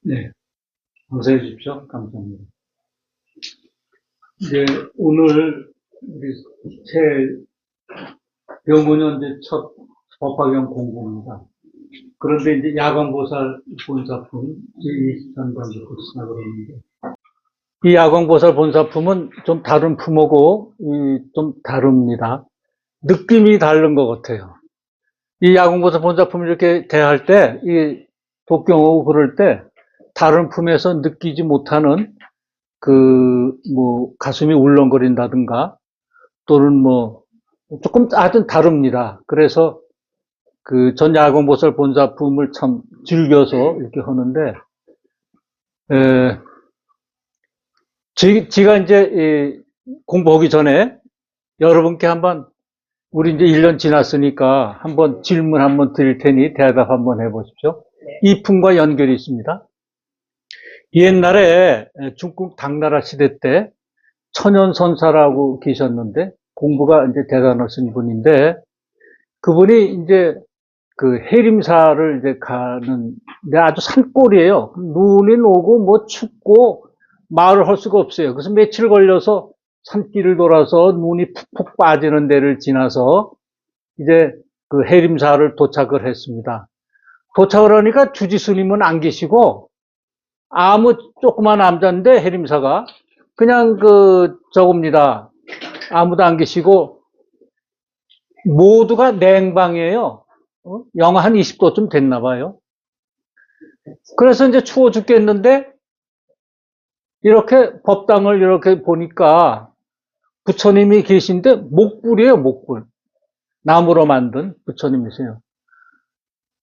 네, 감사해 주십시오. 감사합니다. 이제 오늘 우리 새 병원년 이제 첫 법학연 공부입니다. 그런데 이제 야광보살 본사품 제23단부터 시작을 했는데, 이 야광보살 본사품은 좀 다른 품어고 좀 다릅니다. 느낌이 다른 것 같아요. 이 야광보살 본사품을 이렇게 대할 때, 이 독경하고 그럴 때 다른 품에서 느끼지 못하는 가슴이 울렁거린다든가, 또는 조금 아주 다릅니다. 그래서 전 야광보살 본사품을 참 즐겨서 이렇게 하는데, 제가 이제 공부하기 전에 여러분께 우리 이제 1년 지났으니까 한번 질문 한번 드릴 테니 대답 한번 해보십시오. 이 품과 연결이 있습니다. 옛날에 중국 당나라 시대 때 천연선사라고 계셨는데, 공부가 이제 대단하신 분인데, 그분이 이제 해림사를 이제 가는데 아주 산골이에요. 눈이 오고 춥고 말을 할 수가 없어요. 그래서 며칠 걸려서 산길을 돌아서 눈이 푹푹 빠지는 데를 지나서 이제 해림사를 도착을 했습니다. 도착을 하니까 주지 스님은 안 계시고, 아무 조그만 남자인데 해림사가 그냥 저겁니다. 아무도 안 계시고 모두가 냉방이에요. 영하 한 20도쯤 됐나 봐요. 그래서 이제 추워 죽겠는데 이렇게 법당을 이렇게 보니까 부처님이 계신데 목불이에요, 목불. 나무로 만든 부처님이세요.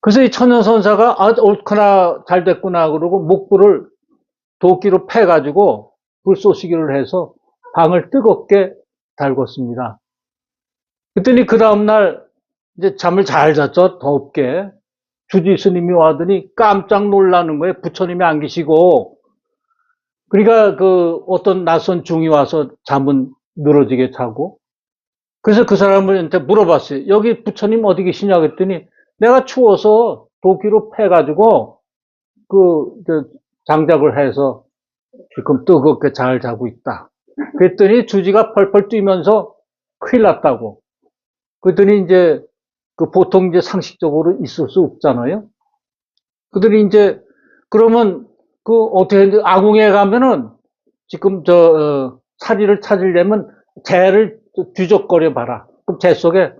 그래서 이 천연선사가 옳구나, 잘 됐구나 그러고 목불을 도끼로 패가지고 불쏘시기를 해서 방을 뜨겁게 달궜습니다. 그랬더니 그 다음날 이제 잠을 잘 잤죠, 덥게. 주지 스님이 와더니 깜짝 놀라는 거예요. 부처님이 안 계시고. 그러니까 어떤 낯선 중이 와서 잠은 늘어지게 자고. 그래서 그 사람한테 물어봤어요. 여기 부처님 어디 계시냐 그랬더니 내가 추워서 도끼로 패가지고 장작을 해서 지금 뜨겁게 잘 자고 있다. 그랬더니 주지가 펄펄 뛰면서 큰일 났다고. 그랬더니 이제 보통 이제 상식적으로 있을 수 없잖아요. 그들이 이제 그러면 어떻게 아궁이에 가면은 지금 사리를 찾으려면 재를 뒤적거려 봐라. 그럼 재 속에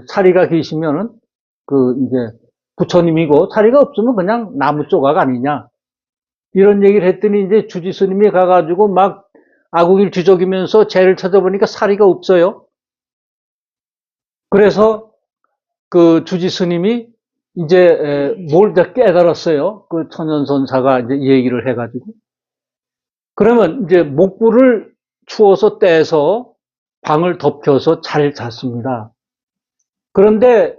사리가 계시면은 이제 부처님이고, 사리가 없으면 그냥 나무 조각 아니냐, 이런 얘기를 했더니 이제 주지 스님이 가가지고 막 아궁이를 뒤적이면서 재를 찾아보니까 사리가 없어요. 그래서 주지 스님이 이제 뭘 깨달았어요. 천연선사가 이제 얘기를 해가지고. 그러면 이제 목불을 추워서 떼서 방을 덮여서 잘 잤습니다. 그런데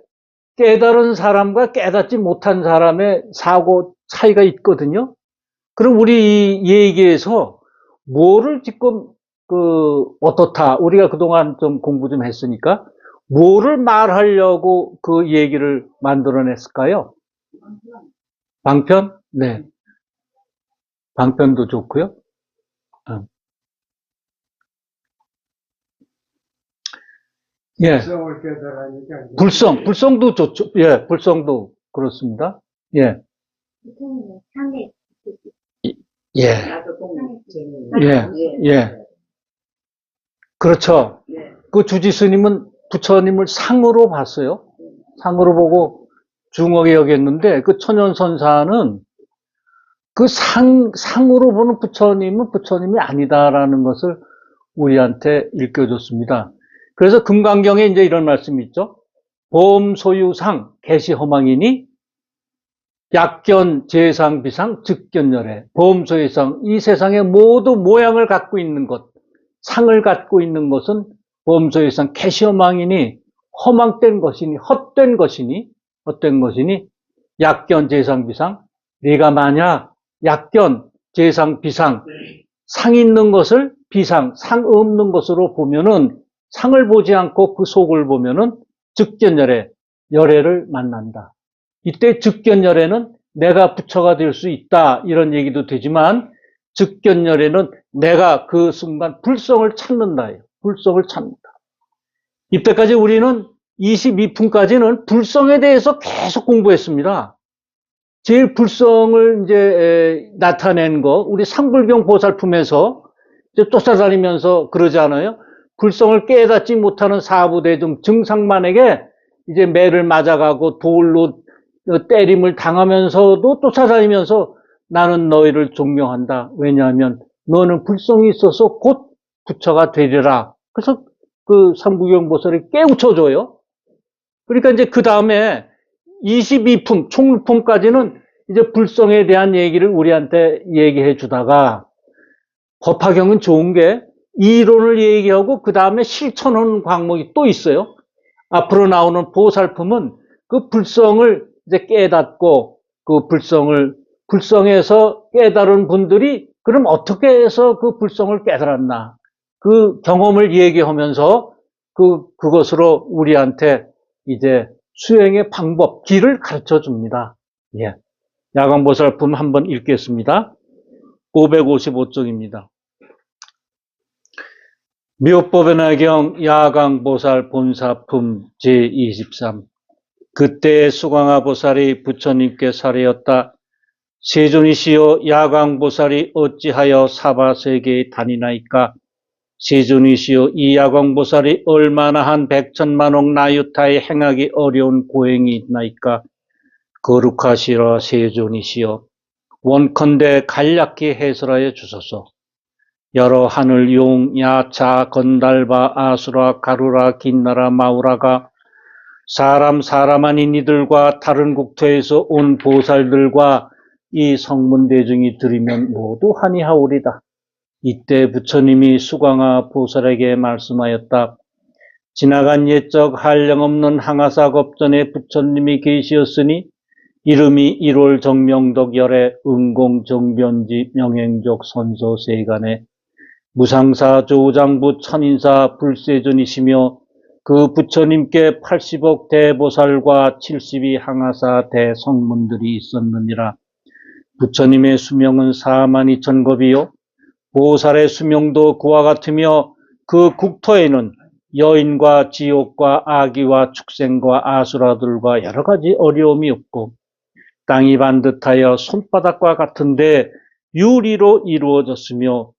깨달은 사람과 깨닫지 못한 사람의 사고 차이가 있거든요. 그럼 우리 이 얘기에서 뭐를 지금 어떻다, 우리가 그동안 좀 공부 좀 했으니까 뭐를 말하려고 그 얘기를 만들어냈을까요? 방편? 네. 방편도 좋고요. 예. 불성도 좋죠. 예, 불성도 그렇습니다. 예. 예. 예. 예. 그렇죠. 주지 스님은 부처님을 상으로 봤어요. 상으로 보고 중하게 여겼는데, 천연선사는 상으로 보는 부처님은 부처님이 아니다라는 것을 우리한테 일깨워줬습니다. 그래서 금강경에 이제 이런 말씀이 있죠. 보험소유상 개시허망이니 약견 재상비상 즉견열애. 보험소유상, 이 세상의 모두 모양을 갖고 있는 것, 상을 갖고 있는 것은 보험소유상 개시허망이니 허망된 것이니 헛된 것이니 약견 재상비상, 네가 만약 약견 재상 비상, 상 있는 것을 비상, 상 없는 것으로 보면은, 상을 보지 않고 그 속을 보면은 즉견열애, 열애를 만난다. 이때 즉견열애는 내가 부처가 될 수 있다 이런 얘기도 되지만 즉견열에는 내가 그 순간 불성을 찾는다예요. 불성을 찾는다. 이때까지 우리는 22품까지는 불성에 대해서 계속 공부했습니다. 제일 불성을 이제 나타낸 거 우리 상불경 보살품에서 이제 쫓아다니면서 그러지 않아요? 불성을 깨닫지 못하는 사부대중 증상만에게 이제 매를 맞아가고 돌로 때림을 당하면서도 쫓아다니면서 나는 너희를 존경한다. 왜냐하면 너는 불성이 있어서 곧 부처가 되리라. 그래서 그 상부경 보살이 깨우쳐줘요. 그러니까 이제 그 다음에 22품, 총품까지는 이제 불성에 대한 얘기를 우리한테 얘기해 주다가 법화경은 좋은 게 이론을 얘기하고 그 다음에 실천하는 과목이 또 있어요. 앞으로 나오는 보살품은 그 불성을 이제 깨닫고 그 불성에서 깨달은 분들이 그럼 어떻게 해서 그 불성을 깨달았나 그 경험을 얘기하면서 그것으로 우리한테 이제 수행의 방법, 길을 가르쳐 줍니다. 예. 야광보살품 한번 읽겠습니다. 555쪽입니다. 묘법의 나경 야광보살 본사품 제23 그때 수광화 보살이 부처님께 사례였다. 세존이시여 야광보살이 어찌하여 사바세계에 다니나이까? 세존이시여 이 야광보살이 얼마나 한 백천만억 나유타에 행하기 어려운 고행이 있나이까? 거룩하시라 세존이시여 원컨대 간략히 해설하여 주소서. 여러 하늘 용, 야차, 건달바, 아수라, 가루라, 긴나라, 마우라가 사람 아닌 이들과 다른 국토에서 온 보살들과 이 성문대중이 들으면 모두 한이하오리다. 이때 부처님이 수광화 보살에게 말씀하였다. 지나간 옛적 한량없는 항아사 겁전에 부처님이 계시었으니 이름이 1월 정명덕 열의 응공정변지 명행족 선소세간에 무상사 조장부 천인사 불세존이시며 그 부처님께 80억 대보살과 72 항아사 대성문들이 있었느니라. 부처님의 수명은 42,000겁이요 보살의 수명도 그와 같으며 그 국토에는 여인과 지옥과 아기와 축생과 아수라들과 여러 가지 어려움이 없고 땅이 반듯하여 손바닥과 같은데 유리로 이루어졌으며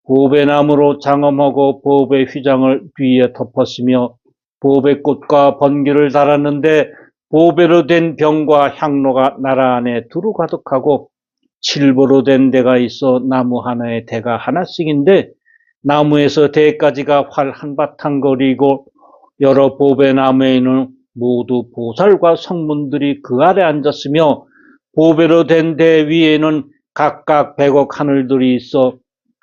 보배나무로 장엄하고 보배 휘장을 뒤에 덮었으며 보배꽃과 번개를 달았는데 보배로 된 병과 향로가 나라 안에 두루 가득하고 칠보로 된 대가 있어 나무 하나에 대가 하나씩인데 나무에서 대까지가 활 한바탕 거리고 여러 보배나무에는 모두 보살과 성문들이 그 아래 앉았으며 보배로 된 대 위에는 각각 100억 하늘들이 있어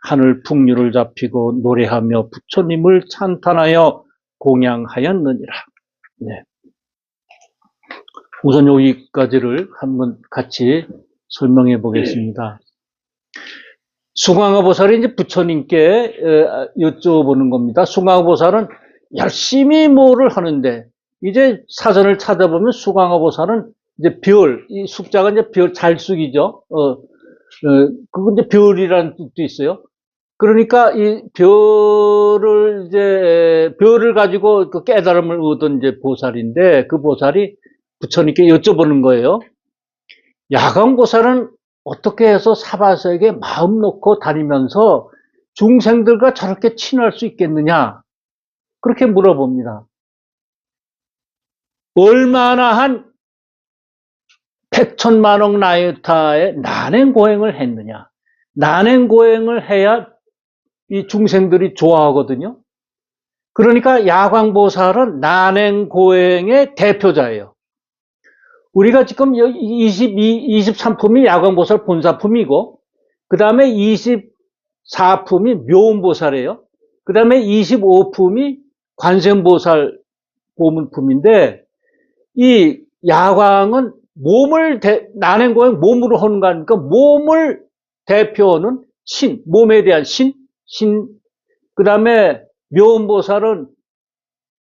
하늘 풍류를 잡히고 노래하며 부처님을 찬탄하여 공양하였느니라. 네. 우선 여기까지를 한번 같이 설명해 보겠습니다. 수광화 보살이 이제 부처님께 여쭤보는 겁니다. 수광화 보살은 열심히 뭐를 하는데 이제 사전을 찾아보면 수광화 보살은 이제 별, 이 숙자가 이제 별 잘숙이죠. 그건 이제 별이라는 뜻도 있어요. 그러니까 이 별을 가지고 그 깨달음을 얻은 이제 보살인데 그 보살이 부처님께 여쭤보는 거예요. 야광보살은 어떻게 해서 사바세에게 마음 놓고 다니면서 중생들과 저렇게 친할 수 있겠느냐? 그렇게 물어봅니다. 얼마나 한 백천만억 나유타의 난행고행을 했느냐? 난행고행을 해야 이 중생들이 좋아하거든요. 그러니까 야광보살은 난행고행의 대표자예요. 우리가 지금 23품이 야광보살 본사품이고 그 다음에 24품이 묘음보살이에요. 그 다음에 25품이 관세음보살 보문품인데 이 야광은 난행고행 몸으로 하는 거니까 몸을 대표하는 신, 몸에 대한 신, 그 다음에 묘음보살은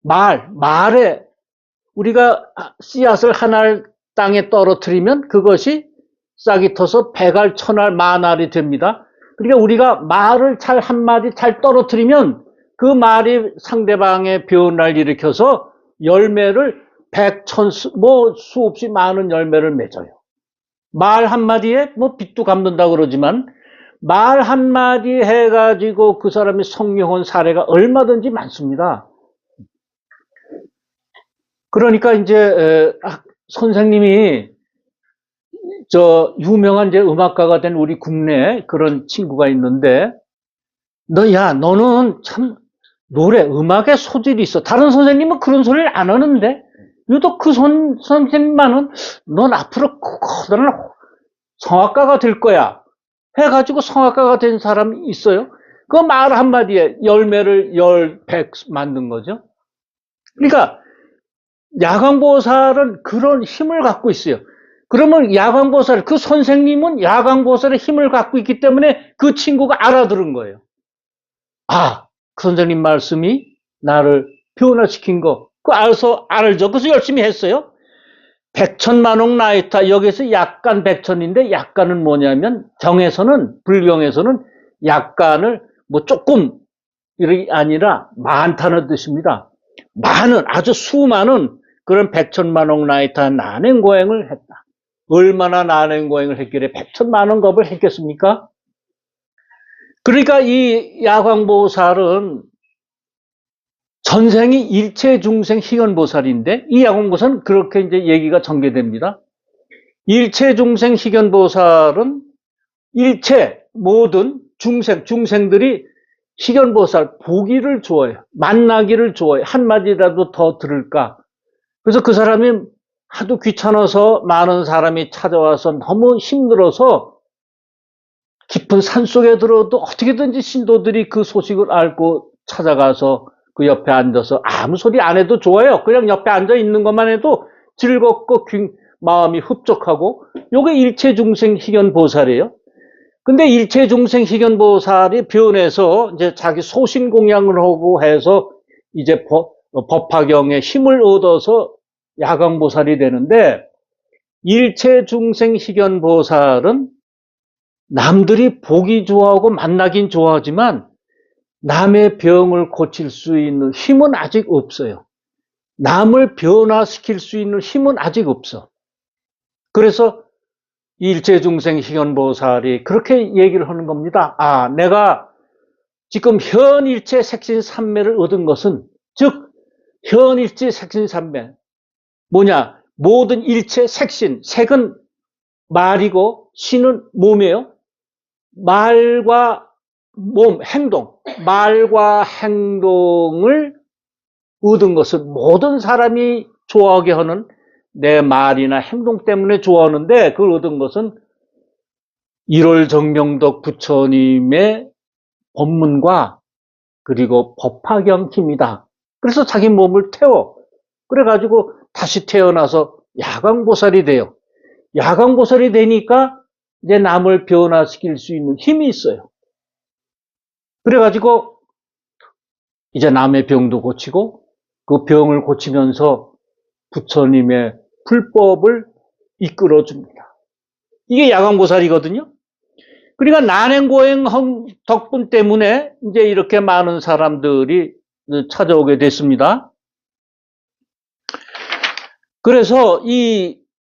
말에 우리가 씨앗을 하나를 땅에 떨어뜨리면 그것이 싹이 터서 백알, 천알, 만알이 됩니다. 그러니까 우리가 말을 잘 한마디 잘 떨어뜨리면 그 말이 상대방의 변화를 일으켜서 열매를 백, 천, 수없이 많은 열매를 맺어요. 말 한마디에 빚도 갚는다고 그러지만 말 한마디 해가지고 그 사람이 성령한 사례가 얼마든지 많습니다. 그러니까 이제 선생님이 유명한 이제 음악가가 된 우리 국내에 그런 친구가 있는데, 너는 참 음악에 소질이 있어. 다른 선생님은 그런 소리를 안 하는데, 유독 그 선생님만은 넌 앞으로 커다란 성악가가 될 거야. 해가지고 성악가가 된 사람이 있어요. 그 말 한마디에 열매를 백 만든 거죠. 그러니까 야광보살은 그런 힘을 갖고 있어요. 그러면 야광보살, 그 선생님은 야광보살의 힘을 갖고 있기 때문에 그 친구가 알아들은 거예요. 그 선생님 말씀이 나를 변화시킨 거, 그거 알죠. 그래서 열심히 했어요. 백천만옥 나이타, 여기서 약간 백천인데, 약간은 뭐냐면, 불경에서는 약간을 조금, 이게 아니라 많다는 뜻입니다. 아주 수많은 그런 백천만옥 나이타 난행고행을 했다. 얼마나 난행고행을 했길래 백천만원 겁을 했겠습니까? 그러니까 이 야광보살은 전생이 일체중생 희견보살인데, 이 야광보살은 그렇게 이제 얘기가 전개됩니다. 일체중생 희견보살은 모든 중생들이 희견보살 보기를 좋아해요. 만나기를 좋아해요. 한마디라도 더 들을까. 그래서 그 사람이 하도 귀찮아서 많은 사람이 찾아와서 너무 힘들어서 깊은 산속에 들어도 어떻게든지 신도들이 그 소식을 알고 찾아가서 그 옆에 앉아서 아무 소리 안 해도 좋아요. 그냥 옆에 앉아 있는 것만 해도 즐겁고 마음이 흡족하고, 요게 일체중생 희견보살이에요. 근데 일체중생 희견보살이 변해서 이제 자기 소신 공양을 하고 해서 이제 법화경에 힘을 얻어서 야광보살이 되는데, 일체중생 희견보살은 남들이 보기 좋아하고 만나긴 좋아하지만 남의 병을 고칠 수 있는 힘은 아직 없어요. 남을 변화시킬 수 있는 힘은 아직 없어. 그래서 일체중생 희견보살이 그렇게 얘기를 하는 겁니다. 내가 지금 현일체 색신삼매를 얻은 것은, 즉 현일체 색신삼매 뭐냐, 모든 일체 색신, 색은 말이고 신은 몸이에요. 말과 행동을 얻은 것은, 모든 사람이 좋아하게 하는 내 말이나 행동 때문에 좋아하는데, 그걸 얻은 것은 1월 정명덕 부처님의 법문과 그리고 법화경 힘이다. 그래서 자기 몸을 태워. 그래가지고 다시 태어나서 야광보살이 돼요. 야광보살이 되니까 이제 남을 변화시킬 수 있는 힘이 있어요. 그래가지고 이제 남의 병도 고치고, 그 병을 고치면서 부처님의 불법을 이끌어줍니다. 이게 야광보살이거든요. 그러니까 난행고행 덕분 때문에 이제 이렇게 많은 사람들이 찾아오게 됐습니다. 그래서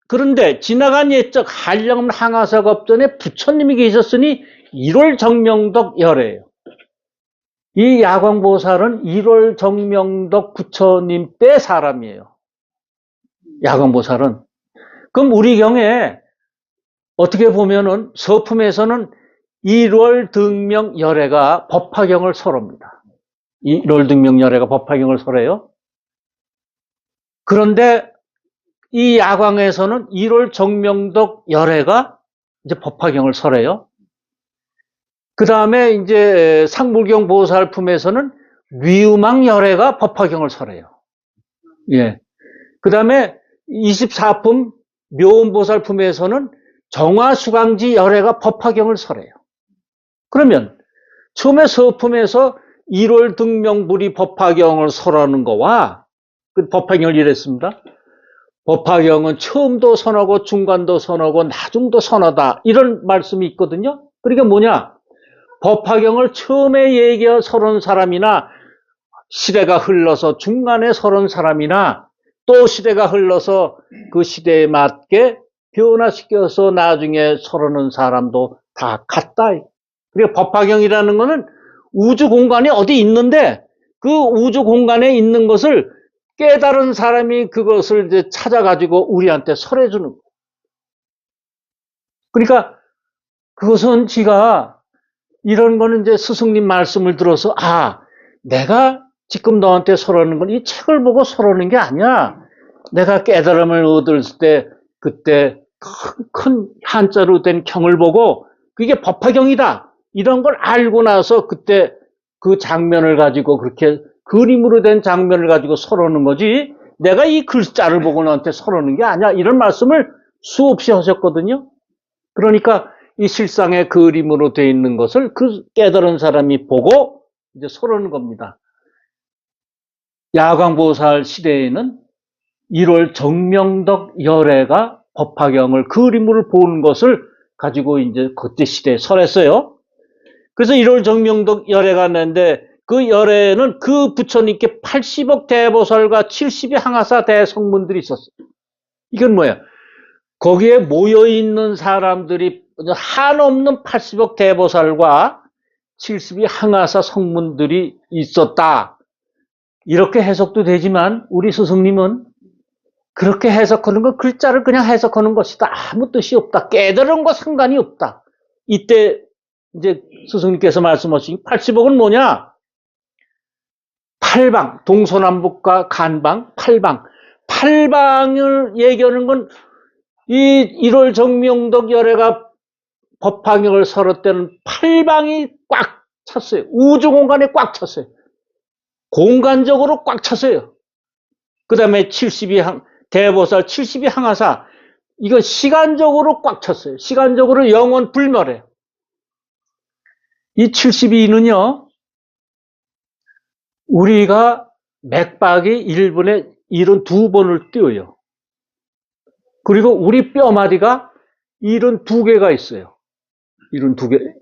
그런데 지나간 옛적 한량 항아사겁전에 부처님이 계셨으니 1월 정명덕 열애예요. 이 야광보살은 1월 정명덕 부처님 때 사람이에요. 야광보살은. 그럼 우리 경에 어떻게 보면은 서품에서는 1월 등명 열애가 법화경을 설합니다. 1월 등명 열애가 법화경을 설해요. 그런데 이 야광에서는 1월 정명덕 열애가 이제 법화경을 설해요. 그 다음에 이제 상불경 보살품에서는 위음왕 열애가 법화경을 설해요. 예. 그 다음에 24품 묘음보살품에서는 정화수강지 열애가 법화경을 설해요. 그러면 처음에 서품에서 1월 등명불이 법화경을 설하는 거와 그 법화경을 이랬습니다. 법화경은 처음도 선하고 중간도 선하고 나중도 선하다. 이런 말씀이 있거든요. 그러니까 뭐냐? 법화경을 처음에 얘기한 서른 사람이나 시대가 흘러서 중간에 서른 사람이나 또 시대가 흘러서 그 시대에 맞게 변화시켜서 나중에 서르는 사람도 다 같다. 그리고 법화경이라는 거는 우주 공간이 어디 있는데 그 우주 공간에 있는 것을 깨달은 사람이 그것을 이제 찾아가지고 우리한테 설해주는 거예요. 그러니까 그것은 지가 이런 거는 이제 스승님 말씀을 들어서 내가 지금 너한테 설하는 건 이 책을 보고 설하는 게 아니야. 내가 깨달음을 얻을 때 그때 큰 한자로 된 경을 보고 그게 법화경이다. 이런 걸 알고 나서 그때 그 장면을 가지고 그렇게 그림으로 된 장면을 가지고 설하는 거지. 내가 이 글자를 보고 너한테 설하는 게 아니야. 이런 말씀을 수없이 하셨거든요. 그러니까 이 실상의 그림으로 되어 있는 것을 그 깨달은 사람이 보고 이제 설하는 겁니다. 야광보살 시대에는 1월 정명덕 열애가 법화경을 그림으로 보는 것을 가지고 이제 그때 시대에 설했어요. 그래서 1월 정명덕 열애가 났는데 그 열애는 그 부처님께 80억 대보살과 70의 항아사 대성문들이 있었어요. 이건 뭐야? 거기에 모여있는 사람들이 한없는 80억 대보살과 70의 항아사 성문들이 있었다. 이렇게 해석도 되지만 우리 스승님은 그렇게 해석하는 건 글자를 그냥 해석하는 것이다. 아무 뜻이 없다. 깨달은 거 상관이 없다. 이때 이제 스승님께서 말씀하신 80억은 뭐냐? 팔방, 동서남북과 간방, 팔방. 팔방을 얘기하는 건 이 1월 정명덕 열애가 법화경을 설할 때는 팔방이 꽉 찼어요. 우주 공간에 꽉 찼어요. 공간적으로 꽉 찼어요. 그 다음에 72항, 대보살 72항아사. 이건 시간적으로 꽉 찼어요. 시간적으로 영원 불멸해요. 이 72는요, 우리가 맥박이 1분에 72번을 뛰어요. 그리고 우리 뼈마디가 72개가 있어요. 72개.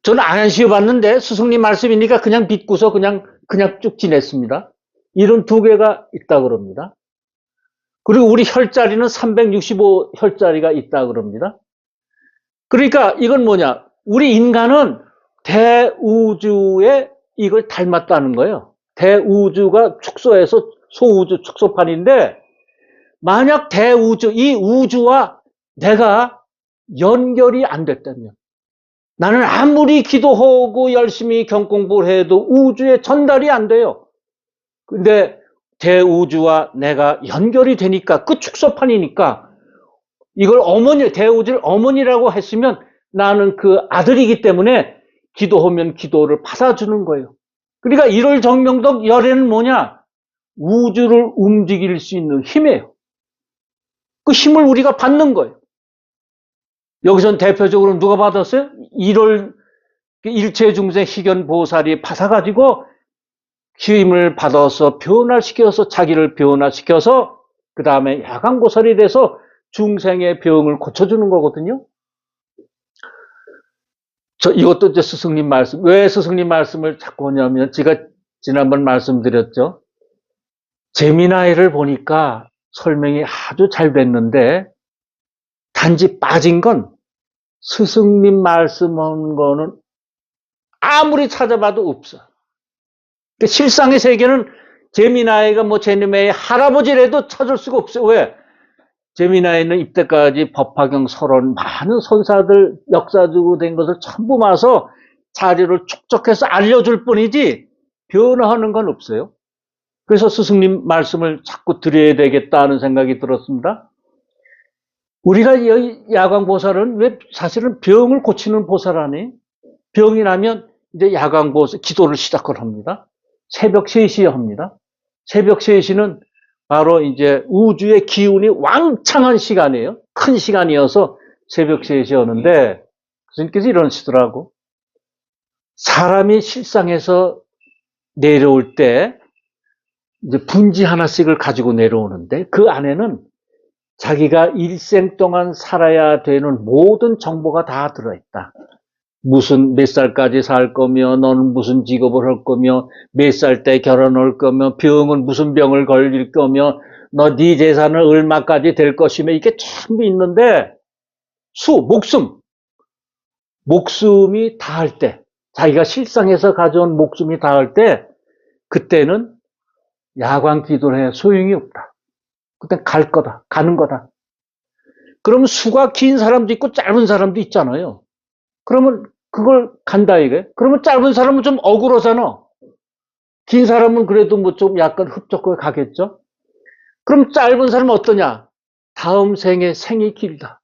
저는 안 씌워봤는데 스승님 말씀이니까 그냥 믿고서 그냥 쭉 지냈습니다. 72개가 있다 그럽니다. 그리고 우리 혈자리는 365혈자리가 있다 그럽니다. 그러니까 이건 뭐냐? 우리 인간은 대우주에 이걸 닮았다는 거예요. 대우주가 축소해서 소우주 축소판인데 만약 대우주, 이 우주와 내가 연결이 안 됐다면 나는 아무리 기도하고 열심히 경공부를 해도 우주에 전달이 안 돼요. 근데 대우주와 내가 연결이 되니까 그 축소판이니까 이걸 대우주를 어머니라고 했으면 나는 그 아들이기 때문에 기도하면 기도를 받아주는 거예요. 그러니까 1월 정명덕 열애는 뭐냐? 우주를 움직일 수 있는 힘이에요. 그 힘을 우리가 받는 거예요. 여기선 대표적으로 누가 받았어요? 1월 일체중생 희견보살이 받아가지고 힘을 받아서 변화시켜서 자기를 변화시켜서 그 다음에 야광보살이 돼서 중생의 병을 고쳐주는 거거든요. 이것도 이제 스승님 말씀. 왜 스승님 말씀을 자꾸 하냐면 제가 지난번 말씀드렸죠. 제미나이를 보니까 설명이 아주 잘 됐는데 단지 빠진 건 스승님 말씀한 거는 아무리 찾아봐도 없어. 실상의 세계는 제미나이가 제미나이의 할아버지라도 찾을 수가 없어요. 왜? 제미나이는 이때까지 법화경 설원 많은 선사들 역사적으로 된 것을 전부 마서 자료를 축적해서 알려줄 뿐이지 변화하는 건 없어요. 그래서 스승님 말씀을 자꾸 드려야 되겠다는 생각이 들었습니다. 우리가 야광보살은 왜 사실은 병을 고치는 보살 아니에요? 병이 나면 이제 야광보살 기도를 시작을 합니다. 새벽 3시에 합니다. 새벽 3시는 바로 이제 우주의 기운이 왕창한 시간이에요. 큰 시간이어서 새벽 3시에 하는데 스님께서 이러시더라고. 사람이 실상에서 내려올 때 이제 분지 하나씩을 가지고 내려오는데 그 안에는 자기가 일생 동안 살아야 되는 모든 정보가 다 들어있다. 몇 살까지 살 거며, 너는 무슨 직업을 할 거며, 몇 살 때 결혼할 거며, 병은 무슨 병을 걸릴 거며, 네 재산은 얼마까지 될 것이며, 이게 전부 있는데, 목숨이 닿을 때, 자기가 실상에서 가져온 목숨이 닿을 때, 그때는 야광 기도를 해 소용이 없다. 그땐 가는 거다. 그러면 수가 긴 사람도 있고 짧은 사람도 있잖아요. 그러면 그걸 간다 이게. 그러면 짧은 사람은 좀 억울하잖아. 긴 사람은 그래도 뭐 좀 약간 흡족하게 가겠죠. 그럼 짧은 사람은 어떠냐? 다음 생이 길다.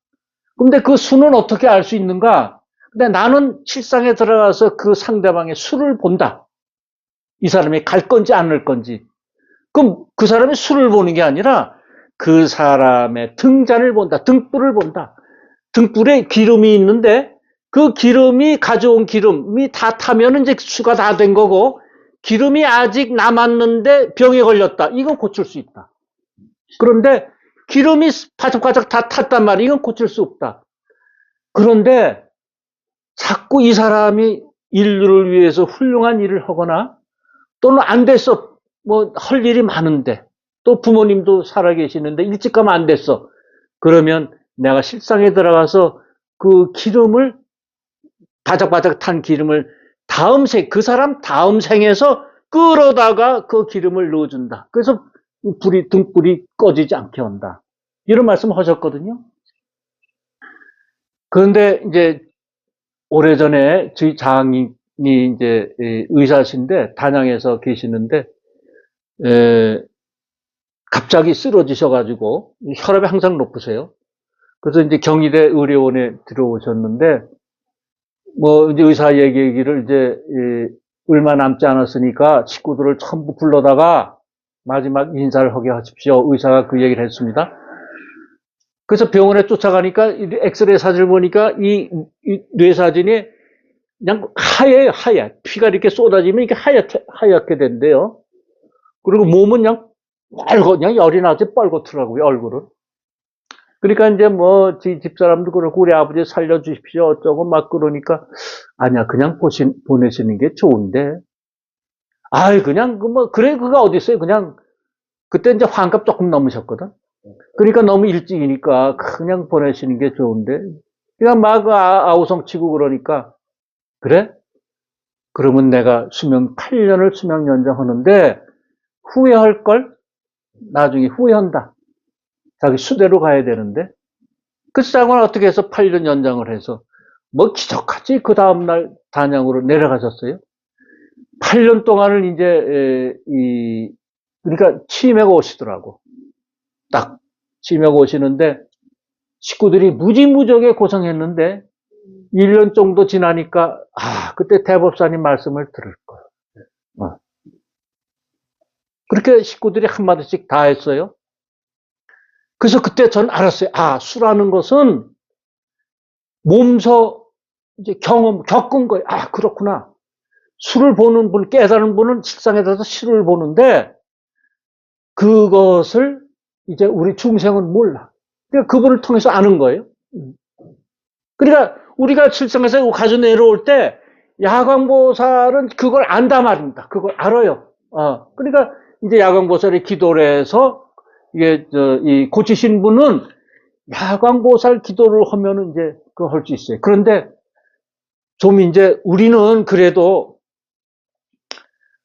근데 그 수는 어떻게 알 수 있는가? 근데 나는 실상에 들어가서 그 상대방의 수를 본다. 이 사람이 갈 건지 안 갈 건지. 그럼 그 사람이 수를 보는 게 아니라 그 사람의 등잔을 본다. 등불을 본다. 등불에 기름이 있는데 그 기름이 가져온 기름이 다 타면 이제 수가 다 된 거고 기름이 아직 남았는데 병에 걸렸다. 이건 고칠 수 있다. 그런데 기름이 바짝바짝 다 탔단 말이야. 이건 고칠 수 없다. 그런데 자꾸 이 사람이 인류를 위해서 훌륭한 일을 하거나 또는 안 됐어. 뭐 할 일이 많은데 또 부모님도 살아계시는데 일찍 가면 안 됐어. 그러면 내가 실상에 들어가서 그 기름을 바짝바짝 탄 기름을 그 사람 다음 생에서 끌어다가 그 기름을 넣어준다. 그래서 등불이 꺼지지 않게 한다. 이런 말씀 하셨거든요. 그런데 이제 오래전에 저희 장인이 이제 의사신데 단양에서 계시는데 갑자기 쓰러지셔가지고 혈압이 항상 높으세요. 그래서 이제 경희대 의료원에 들어오셨는데 뭐 이제 의사 얘기를 이제 얼마 남지 않았으니까 식구들을 전부 불러다가 마지막 인사를 하게 하십시오. 의사가 그 얘기를 했습니다. 그래서 병원에 쫓아가니까 엑스레이 사진을 보니까 이 뇌사진이 그냥 하얘. 피가 이렇게 쏟아지면 이게 하얗게 된대요. 그리고 몸은 그냥 열이 나지 뻘겋더라고요, 얼굴은. 그러니까 이제 뭐, 집사람도 그렇고, 우리 아버지 살려주십시오, 어쩌고 막 그러니까, 아니야, 그냥 보내시는 게 좋은데. 그냥, 그래, 그가 어딨어요? 그냥, 그때 이제 환갑 조금 넘으셨거든? 그러니까 너무 일찍이니까, 그냥 보내시는 게 좋은데. 그냥 막 아우성 치고 그러니까, 그래? 그러면 내가 8년을 수명 연장하는데, 후회할걸? 나중에 후회한다. 자기 수대로 가야 되는데. 그 장관은 어떻게 해서 8년 연장을 해서, 뭐 기적같이 그 다음날 단양으로 내려가셨어요. 8년 동안을 이제, 그러니까 치매가 오시더라고. 딱, 치매가 오시는데, 식구들이 무지무지하게 고생했는데, 1년 정도 지나니까, 그때 대법사님 말씀을 들을 거야. 그렇게 식구들이 한마디씩 다 했어요. 그래서 그때 전 알았어요. 수라는 것은 몸소 이제 겪은 거예요. 그렇구나. 수를 보는 분, 깨달은 분은 식상에 들어서 수를 보는데, 그것을 이제 우리 중생은 몰라. 그러니까 그분을 통해서 아는 거예요. 그러니까 우리가 실상에서 가져 내려올 때, 야광보살은 그걸 안다 말입니다. 그걸 알아요. 그러니까 이제 야광보살이 기도를 해서 이게 이 고치신 분은 야광보살 기도를 하면은 이제 그거 할 수 있어요. 그런데 좀 이제 우리는 그래도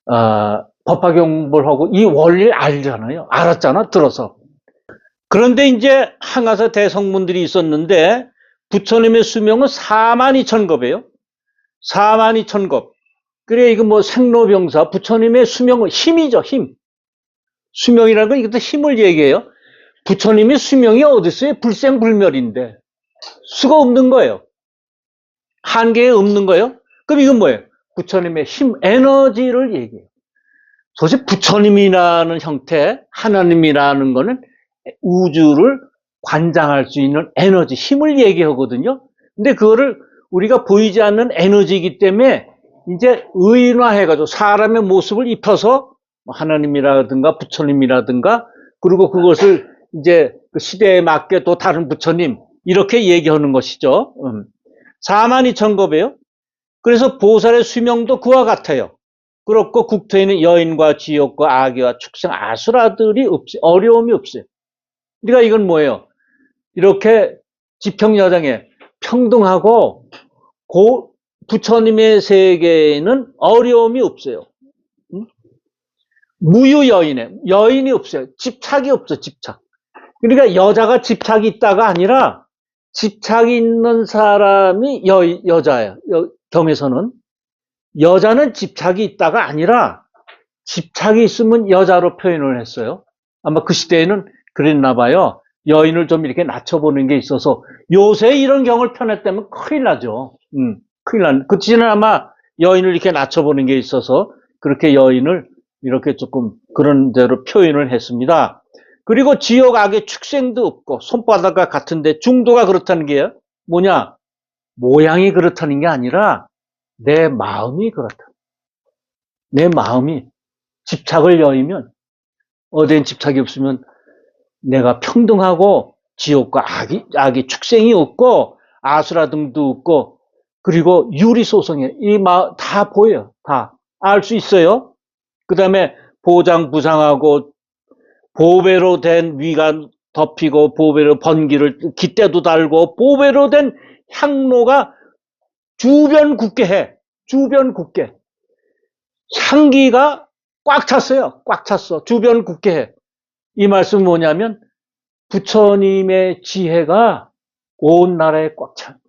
법화 경보를 하고 이 원리를 알잖아요. 알았잖아, 들어서. 그런데 이제 항아사 대성문들이 있었는데 부처님의 수명은 42,000겁이에요. 42,000겁. 그래 이거 뭐 생로병사 부처님의 수명은 힘이죠, 힘. 수명이라는 건 이것도 힘을 얘기해요. 부처님의 수명이 어디 있어요? 불생불멸인데 수가 없는 거예요. 한계에 없는 거예요. 그럼 이건 뭐예요? 부처님의 힘, 에너지를 얘기해요. 사실 부처님이라는 형태, 하나님이라는 거는 우주를 관장할 수 있는 에너지, 힘을 얘기하거든요. 근데 그거를 우리가 보이지 않는 에너지이기 때문에 이제 의인화해가지고 사람의 모습을 입혀서 하나님이라든가 부처님이라든가 그리고 그것을 이제 그 시대에 맞게 또 다른 부처님 이렇게 얘기하는 것이죠. 42,000겁이에요. 그래서 보살의 수명도 그와 같아요. 그렇고 국토에는 여인과 지옥과 아기와 축생 아수라들이 어려움이 없어요. 그러니까 이건 뭐예요? 이렇게 지평여정에 평등하고 부처님의 세계에는 어려움이 없어요. 무유여인에 여인이 없어요. 집착이 없어, 집착. 그러니까 여자가 집착이 있다가 아니라 집착이 있는 사람이 여자예요. 경에서는 여자는 집착이 있다가 아니라 집착이 있으면 여자로 표현을 했어요. 아마 그 시대에는 그랬나 봐요. 여인을 좀 이렇게 낮춰보는 게 있어서 요새 이런 경우를 펴냈다면 큰일 나죠. 큰일 난. 그치는 아마 여인을 이렇게 낮춰보는 게 있어서 그렇게 여인을 이렇게 조금 그런 대로 표현을 했습니다. 그리고 지옥 악의 축생도 없고 손바닥과 같은데 중도가 그렇다는 게 뭐냐? 모양이 그렇다는 게 아니라 내 마음이 그렇다. 내 마음이 집착을 여의면 어디엔 집착이 없으면 내가 평등하고 지옥과 악이 축생이 없고 아수라 등도 없고 그리고 유리소송에 다 보여요. 다 알 수 있어요. 그 다음에 보장 부상하고 보배로 된 위가 덮이고 보배로 번기를 깃대도 달고 보배로 된 향로가 주변 굳게 해. 주변 굳게. 향기가 꽉 찼어요. 꽉 찼어. 주변 굳게 해. 이 말씀은 뭐냐면 부처님의 지혜가 온 나라에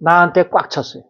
나한테 꽉 찼어요.